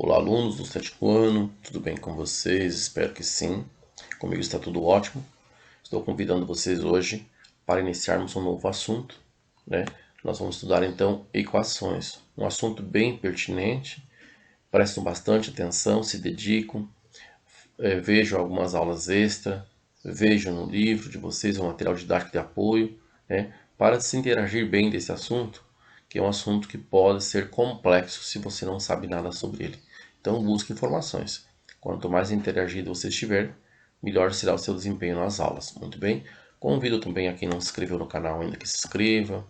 Olá, alunos do sétimo ano, tudo bem com vocês? Espero que sim. Comigo está tudo ótimo. Estou convidando vocês hoje para iniciarmos um novo assunto, né? Nós vamos estudar então equações, um assunto bem pertinente. Prestem bastante atenção, se dedicam, vejam algumas aulas extra, vejam no livro de vocês o material didático de apoio, né? Para se interagir bem desse assunto, que é um assunto que pode ser complexo se você não sabe nada sobre ele. Então busque informações. Quanto mais interagido você estiver, melhor será o seu desempenho nas aulas. Muito bem? Convido também a quem não se inscreveu no canal ainda que se inscreva,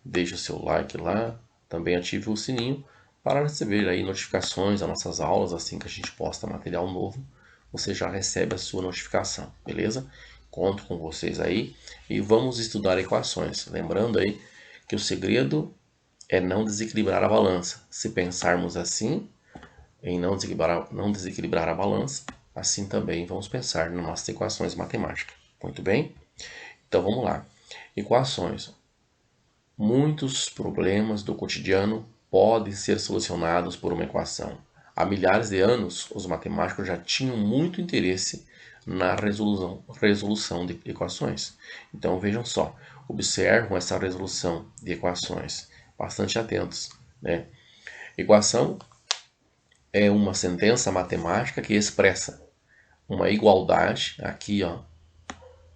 deixe o seu like lá, também ative o sininho para receber aí notificações das nossas aulas assim que a gente posta material novo. Você já recebe a sua notificação, beleza? Conto com vocês aí e vamos estudar equações. Lembrando aí que o segredo é não desequilibrar a balança. Se pensarmos assim, em não desequilibrar a balança, assim também vamos pensar nas nossas equações matemáticas. Muito bem? Então vamos lá. Equações. Muitos problemas do cotidiano podem ser solucionados por uma equação. Há milhares de anos, os matemáticos já tinham muito interesse na resolução de equações. Então vejam só, observam essa resolução de equações, bastante atentos, né? Equação é uma sentença matemática que expressa uma igualdade. Aqui, ó,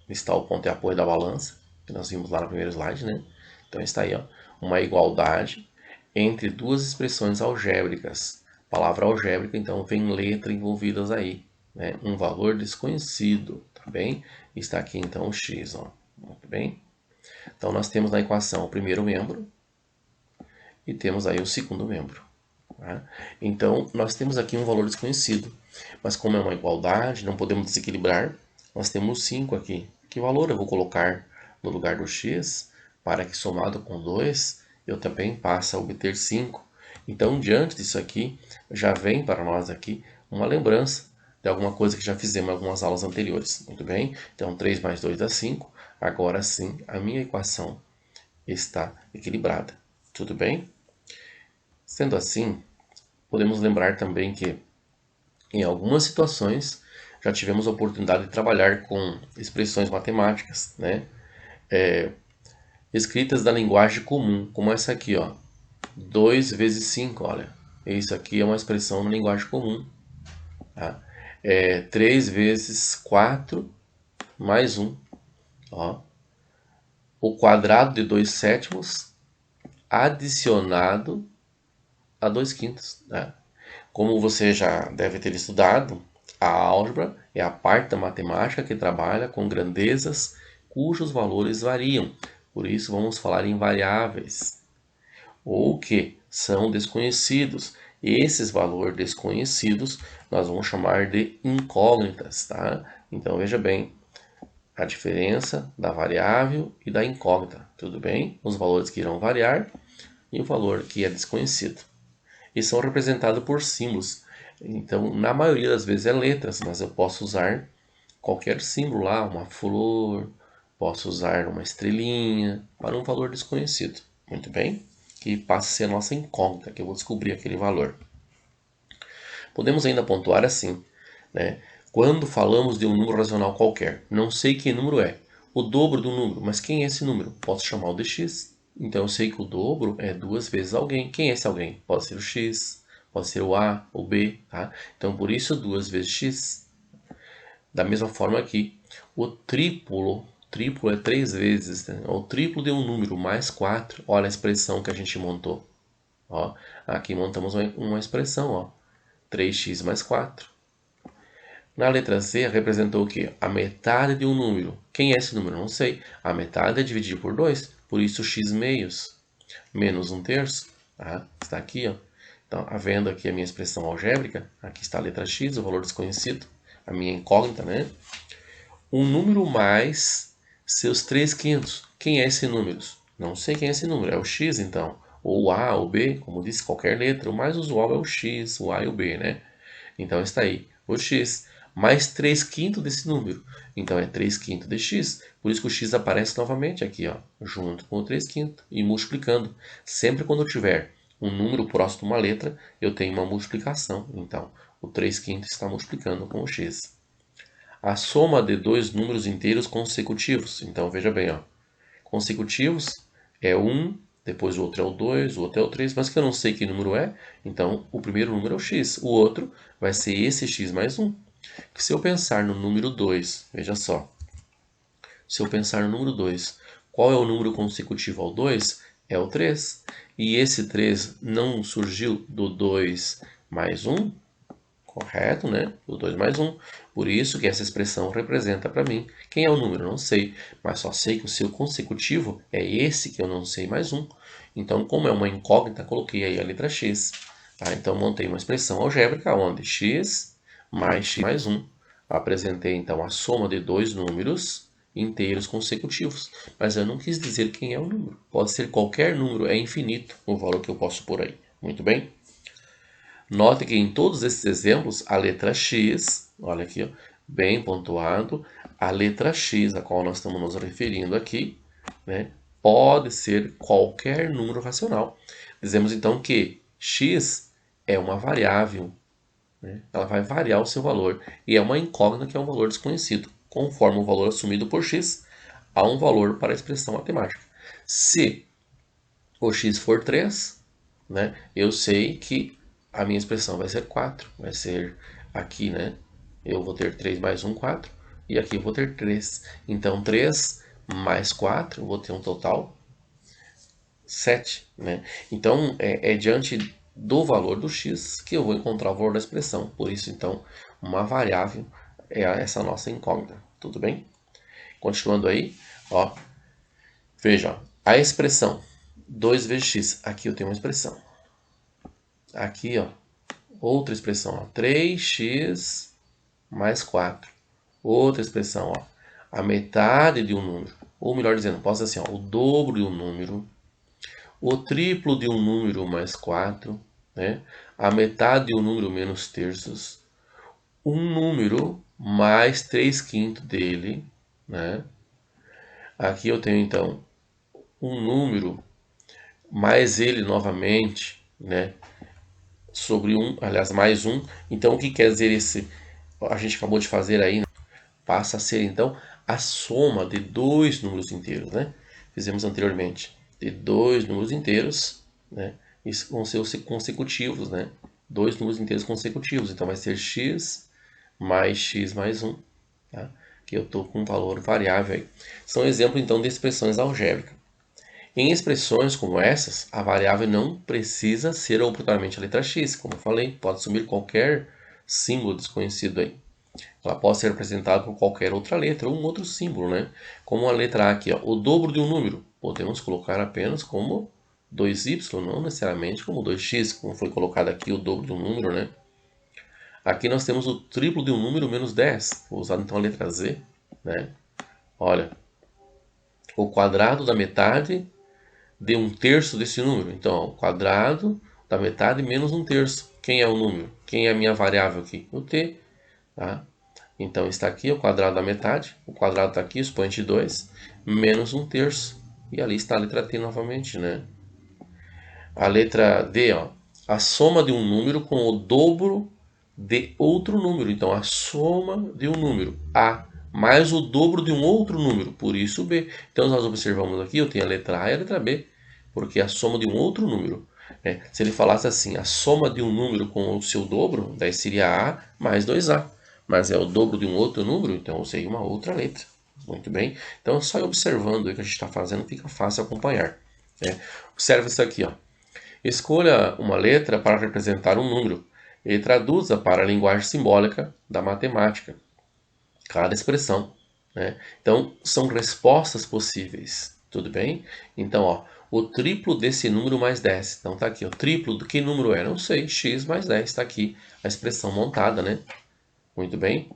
está o ponto de apoio da balança, que nós vimos lá no primeiro slide, né? Então está aí, ó, uma igualdade entre duas expressões algébricas. Palavra algébrica, então vem letra envolvidas aí, né? Um valor desconhecido, tá bem? Está aqui então o x, ó. Muito bem? Então nós temos na equação o primeiro membro e temos aí o segundo membro. Tá? Então nós temos aqui um valor desconhecido, mas como é uma igualdade, não podemos desequilibrar. Nós temos 5 aqui. Que valor eu vou colocar no lugar do x para que somado com 2 eu também passe a obter 5? Então, diante disso aqui, já vem para nós aqui uma lembrança de alguma coisa que já fizemos em algumas aulas anteriores. Muito bem? Então, 3 mais 2 dá 5. Agora sim, a minha equação está equilibrada. Tudo bem? Sendo assim, podemos lembrar também que em algumas situações já tivemos a oportunidade de trabalhar com expressões matemáticas, né? Escritas da linguagem comum, como essa aqui, ó. 2 vezes 5, olha. Isso aqui é uma expressão na linguagem comum. Tá? 3 vezes 4 mais 1. Ó. O quadrado de 2 sétimos adicionado a 2 quintos. Tá? Como você já deve ter estudado, a álgebra é a parte da matemática que trabalha com grandezas cujos valores variam. Por isso vamos falar em variáveis, ou que são desconhecidos. Esses valores desconhecidos nós vamos chamar de incógnitas, tá? Então veja bem, a diferença da variável e da incógnita, tudo bem? Os valores que irão variar e o valor que é desconhecido. E são representados por símbolos. Então, na maioria das vezes é letras, mas eu posso usar qualquer símbolo lá, uma flor, posso usar uma estrelinha para um valor desconhecido. Muito bem? Que passa a ser a nossa incógnita, que eu vou descobrir aquele valor. Podemos ainda pontuar assim, né? Quando falamos de um número racional qualquer, não sei que número é, o dobro do número, mas quem é esse número? Posso chamá-lo de x. Então eu sei que o dobro é 2 vezes alguém. Quem é esse alguém? Pode ser o x, pode ser o a, o b, tá? Então por isso 2 vezes x. Da mesma forma aqui, o triplo é 3 vezes, né? O triplo de um número mais 4, olha a expressão que a gente montou. Ó, aqui montamos uma expressão, ó, 3x mais 4. Na letra C, representou o quê? A metade de um número. Quem é esse número? Não sei. A metade é dividido por 2, por isso x meios menos 1/3. Tá? Está aqui, ó. Então, havendo aqui a minha expressão algébrica, aqui está a letra x, o valor desconhecido, a minha incógnita, né? Um número mais seus 3 quintos. Quem é esse número? Não sei quem é esse número. É o x, então. Ou o a, ou o b, como disse, qualquer letra. O mais usual é o x, o a e o b, né? Então está aí o x mais 3 quintos desse número. Então é 3 quintos de x. Por isso que o x aparece novamente aqui, ó, junto com o 3 quintos e multiplicando. Sempre quando eu tiver um número próximo a uma letra, eu tenho uma multiplicação. Então, o 3/5 está multiplicando com o x. A soma de dois números inteiros consecutivos. Então, veja bem, ó. Consecutivos é 1, depois o outro é o 2, o outro é o 3, mas que eu não sei que número é, então o primeiro número é o x, o outro vai ser esse x mais 1. Que se eu pensar no número 2, veja só, se eu pensar no número 2, qual é o número consecutivo ao 2? É o 3. E esse 3 não surgiu do 2 mais 1? Correto, né? Do 2 mais 1. Por isso que essa expressão representa para mim quem é o número, eu não sei. Mas só sei que o seu consecutivo é esse que eu não sei mais 1. Então, como é uma incógnita, coloquei aí a letra x. Tá? Então, montei uma expressão algébrica onde x mais 1. Apresentei, então, a soma de dois números inteiros consecutivos. Mas eu não quis dizer quem é o número. Pode ser qualquer número, é infinito o valor que eu posso pôr aí. Muito bem? Note que em todos esses exemplos, a letra x, olha aqui, ó, bem pontuado, a letra x, a qual nós estamos nos referindo aqui, né, pode ser qualquer número racional. Dizemos então que x é uma variável, né, ela vai variar o seu valor, e é uma incógnita que é um valor desconhecido. Conforme o valor assumido por x, há um valor para a expressão matemática. Se o x for 3, né, eu sei que a minha expressão vai ser 4. Vai ser aqui, né? Eu vou ter 3 mais 1, 4. E aqui eu vou ter 3. Então, 3 mais 4, eu vou ter um total 7. Né? Então, é diante do valor do x que eu vou encontrar o valor da expressão. Por isso, então, uma variável é essa nossa incógnita. Tudo bem? Continuando aí, ó, veja, ó, a expressão 2 vezes x. Aqui eu tenho uma expressão. Aqui, ó, outra expressão, ó, 3x mais 4. Outra expressão, ó, a metade de um número. Ou melhor dizendo, posso dizer assim, ó, o dobro de um número, o triplo de um número mais 4, né? A metade de um número menos terços, um número mais 3/5 dele, né? Aqui eu tenho então um número mais ele novamente, né? Sobre 1, aliás, mais 1. Então, o que quer dizer esse? A gente acabou de fazer aí, né? Passa a ser, então, a soma de dois números inteiros, né? Fizemos anteriormente, de dois números inteiros, né? Isso vão ser os consecutivos, né? Dois números inteiros consecutivos. Então, vai ser x mais 1, tá? Que eu estou com um valor variável aí. São exemplos, então, de expressões algébricas. Em expressões como essas, a variável não precisa ser obrigatoriamente a letra x, como eu falei, pode assumir qualquer símbolo desconhecido aí. Ela pode ser representada por qualquer outra letra ou um outro símbolo, né? Como a letra A aqui, ó, o dobro de um número. Podemos colocar apenas como 2y, não necessariamente como 2x, como foi colocado aqui o dobro de um número, né? Aqui nós temos o triplo de um número menos 10. Vou usar então a letra z, né? Olha, o quadrado da metade de um terço desse número. Então, ó, o quadrado da metade menos um terço. Quem é o número? Quem é a minha variável aqui? O t. Tá? Então, está aqui o quadrado da metade. O quadrado está aqui, expoente 2, menos um terço. E ali está a letra t novamente, né? A letra d, ó, a soma de um número com o dobro de outro número. Então, a soma de um número A mais o dobro de um outro número, por isso B. Então, nós observamos aqui, eu tenho a letra A e a letra B, porque é a soma de um outro número. Né? Se ele falasse assim, a soma de um número com o seu dobro, daí seria A mais 2A. Mas é o dobro de um outro número, então eu usei uma outra letra. Muito bem. Então, só observando o que a gente está fazendo, fica fácil acompanhar. Né? Observe isso aqui, ó. Escolha uma letra para representar um número e traduza para a linguagem simbólica da matemática cada expressão. Né? Então, são respostas possíveis. Tudo bem? Então, ó, o triplo desse número mais 10. Então, tá aqui. O triplo do que número é? Não sei. X mais 10. Está aqui a expressão montada, né? Muito bem.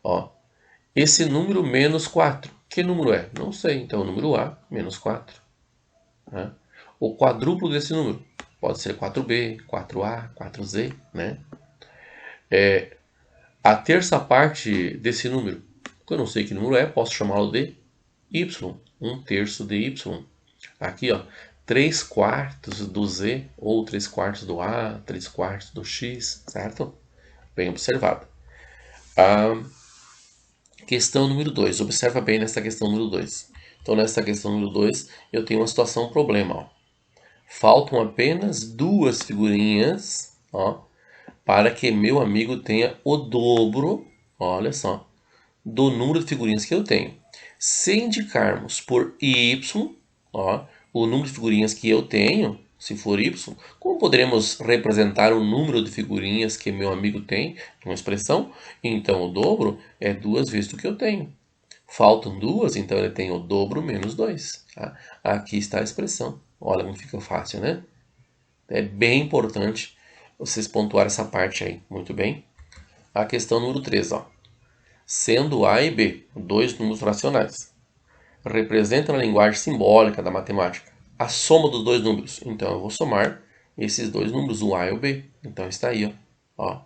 Ó, esse número menos 4. Que número é? Não sei. Então, o número A menos 4. Né? O quadruplo desse número. Pode ser 4b, 4a, 4z, né? A terça parte desse número, que eu não sei que número é, posso chamá-lo de y, um terço de y. Aqui, ó, 3/4 do Z, ou 3/4 do A, 3/4 do X, certo? Bem observado. A questão número 2. Observa bem nessa questão número 2. Então, nessa questão número 2, eu tenho uma situação, um problema. Ó. Faltam apenas 2 figurinhas, ó, para que meu amigo tenha o dobro, olha só, do número de figurinhas que eu tenho. Se indicarmos por y, ó, o número de figurinhas que eu tenho, se for y, como poderemos representar o número de figurinhas que meu amigo tem, uma expressão? Então, o dobro é 2 vezes do que eu tenho. Faltam 2, então ele tem o dobro menos 2. Tá? Aqui está a expressão. Olha como fica fácil, né? É bem importante vocês pontuarem essa parte aí. Muito bem. A questão número 3, ó. Sendo A e B, 2 números racionais, representam na linguagem simbólica da matemática a soma dos 2 números. Então, eu vou somar esses 2 números, o A e o B. Então, está aí, ó.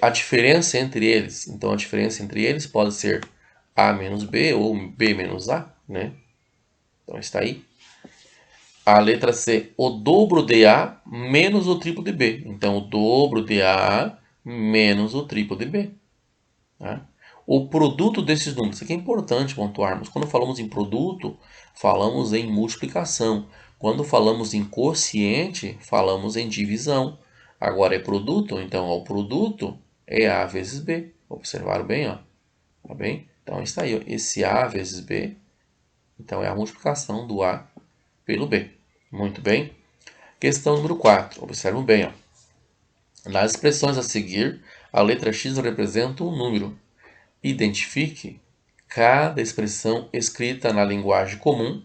A diferença entre eles. Então, a diferença entre eles pode ser A menos B ou B menos A, né? Então, está aí. A letra C, o dobro de A menos o triplo de B. Então, o dobro de A menos o triplo de B. Tá? O produto desses números, isso aqui é importante pontuarmos. Quando falamos em produto, falamos em multiplicação. Quando falamos em quociente, falamos em divisão. Agora é produto, então o produto é A vezes B. Observaram bem, ó. Tá bem? Então está aí, ó. Esse A vezes B, então é a multiplicação do A pelo B. Muito bem. Questão número 4. Observam bem, ó. Nas expressões a seguir, a letra X representa um número. Identifique cada expressão escrita na linguagem comum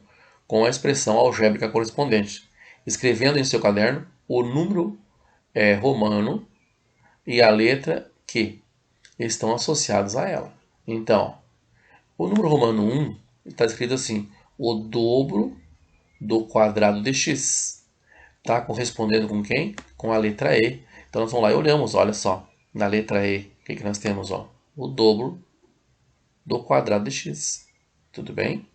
com a expressão algébrica correspondente, escrevendo em seu caderno o número romano e a letra que estão associados a ela. Então, o número romano 1 está escrito assim, o dobro do quadrado de x. Está correspondendo com quem? Com a letra E. Então, nós vamos lá e olhamos, olha só, na letra E, o que nós temos? Ó? O dobro do quadrado de x. Tudo bem?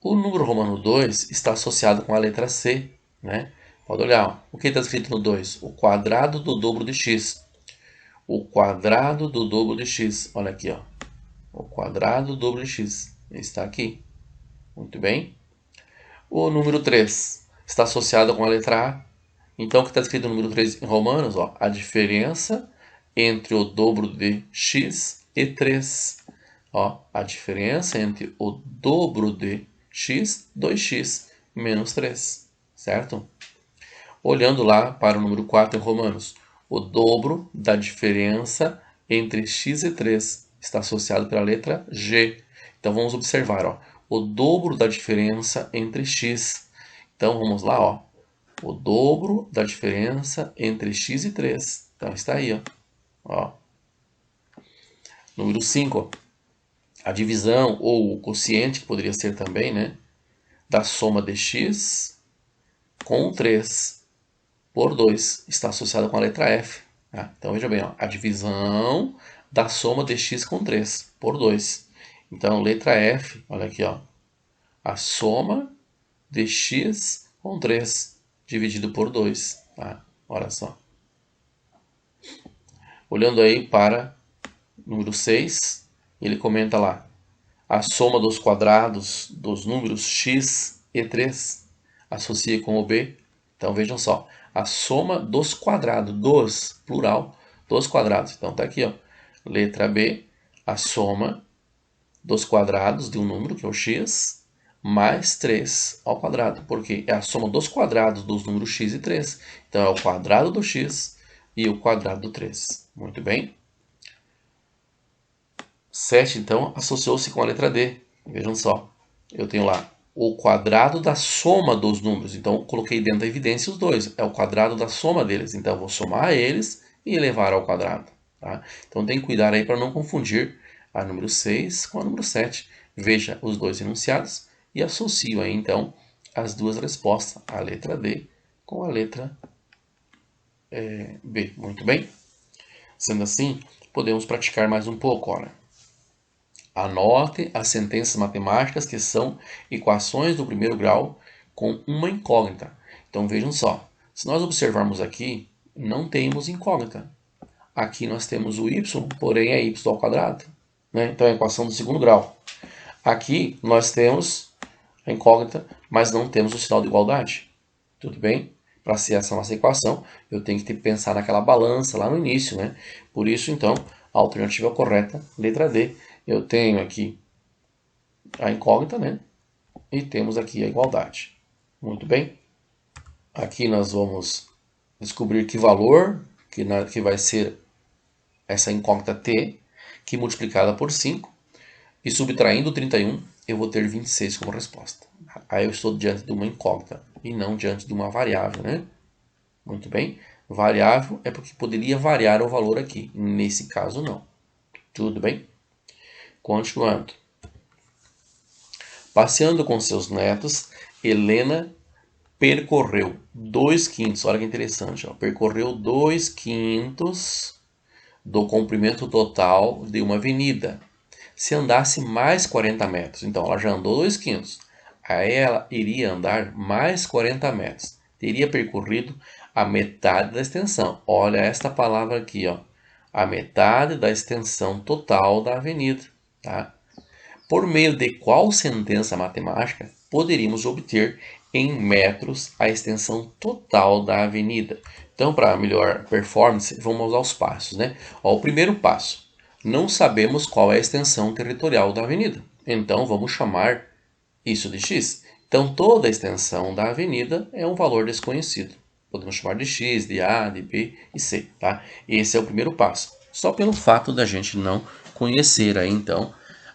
O número romano 2 está associado com a letra C, né? Pode olhar, ó. O que está escrito no 2? O quadrado do dobro de x. O quadrado do dobro de x. Olha aqui, ó. O quadrado do dobro de x. Está aqui. Muito bem. O número 3 está associado com a letra A. Então, o que está escrito no número 3 em romanos? Ó, a diferença entre o dobro de x e 3. Ó, a diferença entre o dobro de x, 2x, menos 3. Certo? Olhando lá para o número 4 em romanos. O dobro da diferença entre x e 3 está associado pela letra G. Então, vamos observar, ó. O dobro da diferença entre x. Então, vamos lá, ó. O dobro da diferença entre x e 3. Então, está aí, ó. Número 5, a divisão ou o quociente, que poderia ser também, né? Da soma de x com 3 por 2. Está associado com a letra F. Tá? Então, veja bem, ó. A divisão da soma de x com 3 por 2. Então, letra F, olha aqui, ó. A soma de x com 3 dividido por 2. Tá? Olha só. Olhando aí para número 6, ele comenta lá. A soma dos quadrados dos números x e 3 associa com o b. Então, vejam só. A soma dos quadrados, dos, plural, dos quadrados. Então, está aqui, ó. Letra B, a soma dos quadrados de um número, que é o x, mais 3 ao quadrado, porque é a soma dos quadrados dos números x e 3. Então, é o quadrado do x e o quadrado do 3. Muito bem. 7, então, associou-se com a letra D. Vejam só, eu tenho lá o quadrado da soma dos números. Então, coloquei dentro da evidência os dois. É o quadrado da soma deles. Então, eu vou somar eles e elevar ao quadrado. Tá? Então, tem que cuidar aí para não confundir a número 6 com a número 7. Veja os dois enunciados e associo aí, então, as duas respostas, a letra D com a letra B. Muito bem? Sendo assim, podemos praticar mais um pouco. Olha. Anote as sentenças matemáticas que são equações do primeiro grau com uma incógnita. Então vejam só, se nós observarmos aqui, não temos incógnita. Aqui nós temos o y, porém é y ao quadrado, né? Então é a equação do segundo grau. Aqui nós temos a incógnita, mas não temos o sinal de igualdade. Tudo bem? Para ser essa nossa equação, eu tenho que pensar naquela balança lá no início, né? Por isso, então, a alternativa correta, letra D. Eu tenho aqui a incógnita, né? E temos aqui a igualdade. Muito bem? Aqui nós vamos descobrir que valor que vai ser essa incógnita t, que multiplicada por 5, e subtraindo 31, eu vou ter 26 como resposta. Aí eu estou diante de uma incógnita e não diante de uma variável, né? Muito bem. Variável é porque poderia variar o valor aqui. Nesse caso, não. Tudo bem? Continuando. Passeando com seus netos, Helena percorreu 2/5. Olha que interessante. Ó. Percorreu 2/5 do comprimento total de uma avenida. Se andasse mais 40 metros, então ela já andou 2/5. Aí ela iria andar mais 40 metros. Teria percorrido a metade da extensão. Olha esta palavra aqui, ó. A metade da extensão total da avenida. Tá? Por meio de qual sentença matemática poderíamos obter em metros a extensão total da avenida? Então, para melhor performance, vamos aos passos, né? Ó, o primeiro passo. Não sabemos qual é a extensão territorial da avenida. Então, vamos chamar isso de x. Então, toda a extensão da avenida é um valor desconhecido. Podemos chamar de x, de a, de b e c. Tá? Esse é o primeiro passo. Só pelo fato da gente não conhecer aí, então,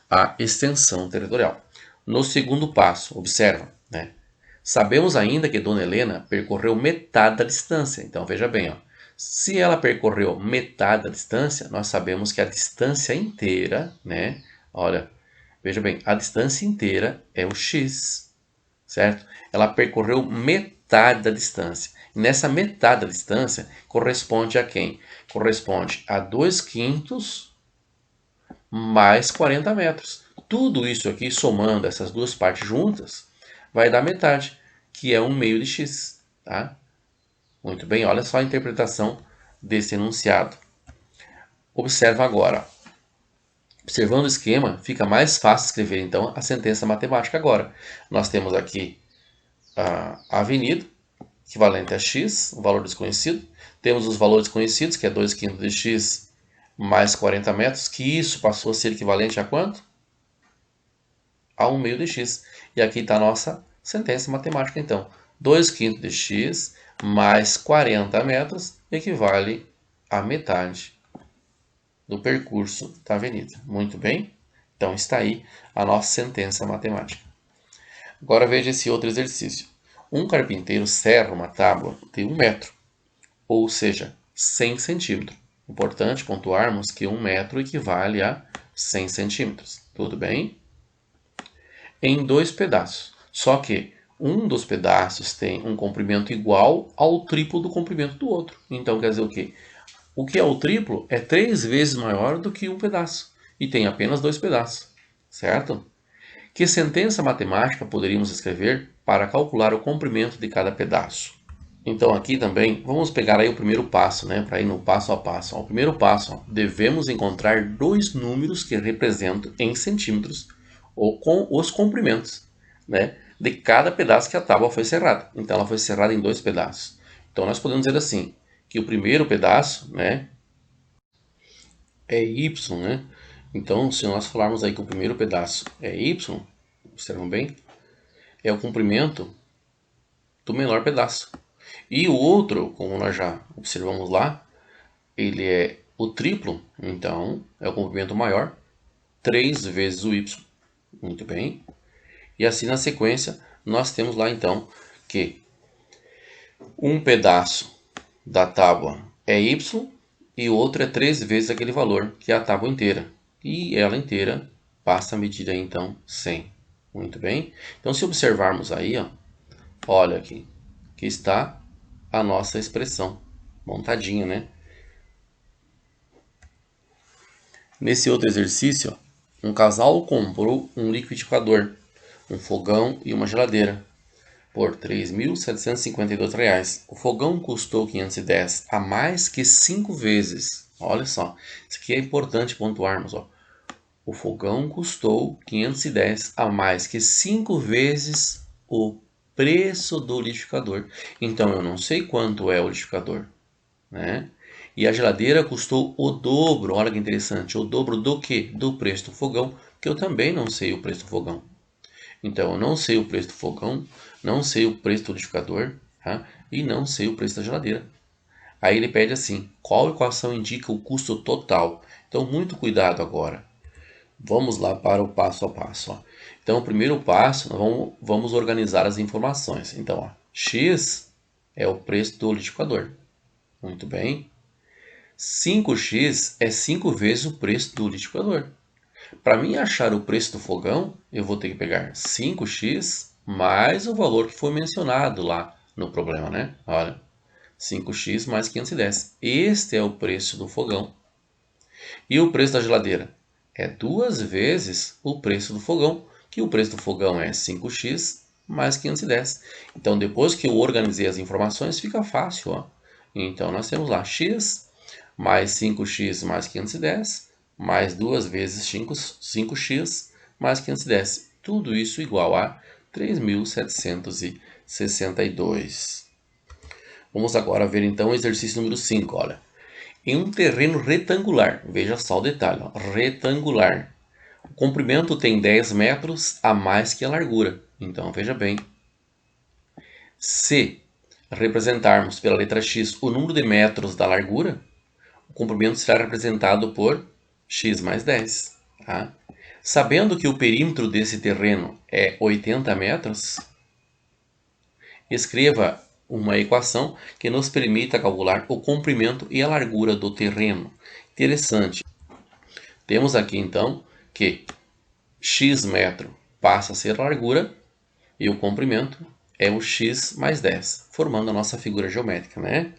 a extensão territorial. No segundo passo, observa, né? Sabemos ainda que Dona Helena percorreu metade da distância. Então, veja bem, ó. Se ela percorreu metade da distância, nós sabemos que a distância inteira, né? Olha, veja bem, a distância inteira é o x, certo? Ela percorreu metade da distância. E nessa metade da distância, corresponde a quem? Corresponde a 2/5 mais 40 metros. Tudo isso aqui, somando essas duas partes juntas, vai dar metade, que é 1/2 de x. Tá? Muito bem, olha só a interpretação desse enunciado. Observa agora. Observando o esquema, fica mais fácil escrever então a sentença matemática agora. Nós temos aqui a avenida, equivalente a x, um valor desconhecido. Temos os valores conhecidos, que é 2/5 de x mais 40 metros, que isso passou a ser equivalente a quanto? A 1/2 de x. E aqui está a nossa sentença matemática, então. 2/5 de x mais 40 metros equivale a metade do percurso da avenida. Muito bem? Então está aí a nossa sentença matemática. Agora veja esse outro exercício. Um carpinteiro serra uma tábua de 1 metro, ou seja, 100 centímetros. Importante pontuarmos que 1 metro equivale a 100 centímetros. Tudo bem? Em 2 pedaços. Só que um dos pedaços tem um comprimento igual ao triplo do comprimento do outro. Então quer dizer o quê? O que é o triplo é 3 vezes maior do que um pedaço. E tem apenas 2 pedaços. Certo? Que sentença matemática poderíamos escrever para calcular o comprimento de cada pedaço? Então aqui também, vamos pegar aí o primeiro passo, né, para ir no passo a passo. O primeiro passo, ó, devemos encontrar 2 números que representam em centímetros ou com os comprimentos, né, de cada pedaço que a tábua foi serrada. Então ela foi serrada em 2 pedaços. Então nós podemos dizer assim, que o primeiro pedaço, né, é y, né? Então se nós falarmos aí que o primeiro pedaço é y, observam bem, é o comprimento do menor pedaço. E o outro, como nós já observamos lá, ele é o triplo, então é o comprimento maior, 3 vezes o y. Muito bem. E assim na sequência, nós temos lá então que um pedaço da tábua é y e o outro é 3 vezes aquele valor, que é a tábua inteira. E ela inteira passa a medir aí então 100. Muito bem. Então se observarmos aí, ó, olha aqui, que está a nossa expressão montadinha, né? Nesse outro exercício, ó, um casal comprou um liquidificador, um fogão e uma geladeira. por R$ 3.752. O fogão custou 510 a mais que 5 vezes. Olha só, isso aqui é importante pontuarmos. Ó. O fogão custou 510 a mais que 5 vezes o preço do liquidificador. Então eu não sei quanto é o liquidificador, né? E a geladeira custou o dobro. Olha que interessante, o dobro do que? Do preço do fogão, que eu também não sei o preço do fogão. Então eu não sei o preço do fogão, não sei o preço do liquidificador, tá? E não sei o preço da geladeira. Aí ele pede assim, qual equação indica o custo total? Então muito cuidado agora. Vamos lá para o passo a passo. Ó. Então, o primeiro passo, nós vamos organizar as informações. Então, ó, X é o preço do liquidificador. Muito bem. 5x é 5 vezes o preço do liquidificador. Para mim achar o preço do fogão, eu vou ter que pegar 5x mais o valor que foi mencionado lá no problema, né? Olha, 5x mais 510. Este é o preço do fogão. E o preço da geladeira? É 2 vezes o preço do fogão, que o preço do fogão é 5x mais 510. Então, depois que eu organizei as informações, fica fácil. Ó. Então, nós temos lá x mais 5x mais 510, mais 2 vezes 5x mais 510. Tudo isso igual a 3.762. Vamos agora ver então o exercício número 5. Olha. Em um terreno retangular, veja só o detalhe, ó, retangular. O comprimento tem 10 metros a mais que a largura. Então, veja bem. Se representarmos pela letra X o número de metros da largura, o comprimento será representado por x mais 10. Tá? Sabendo que o perímetro desse terreno é 80 metros, escreva uma equação que nos permita calcular o comprimento e a largura do terreno. Interessante. Temos aqui então que x metro passa a ser a largura e o comprimento é o x mais 10, formando a nossa figura geométrica, né?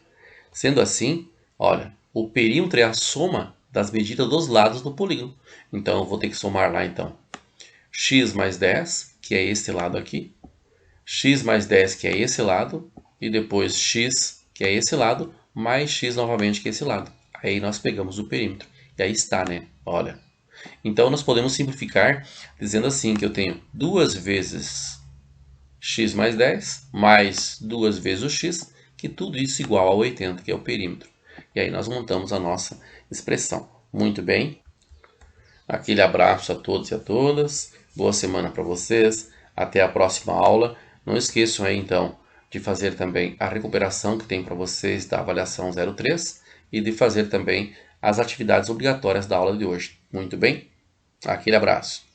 Sendo assim, olha, o perímetro é a soma das medidas dos lados do polígono. Então eu vou ter que somar lá então x mais 10, que é este lado aqui, x mais 10, que é esse lado, e depois x, que é esse lado, mais x novamente, que é esse lado. Aí nós pegamos o perímetro. E aí está, né? Olha. Então nós podemos simplificar dizendo assim que eu tenho 2 vezes x mais 10, mais 2 vezes o x, que tudo isso igual a 80, que é o perímetro. E aí nós montamos a nossa expressão. Muito bem. Aquele abraço a todos e a todas. Boa semana para vocês. Até a próxima aula. Não esqueçam aí então de fazer também a recuperação que tem para vocês da avaliação 03 e de fazer também as atividades obrigatórias da aula de hoje. Muito bem? Aquele abraço.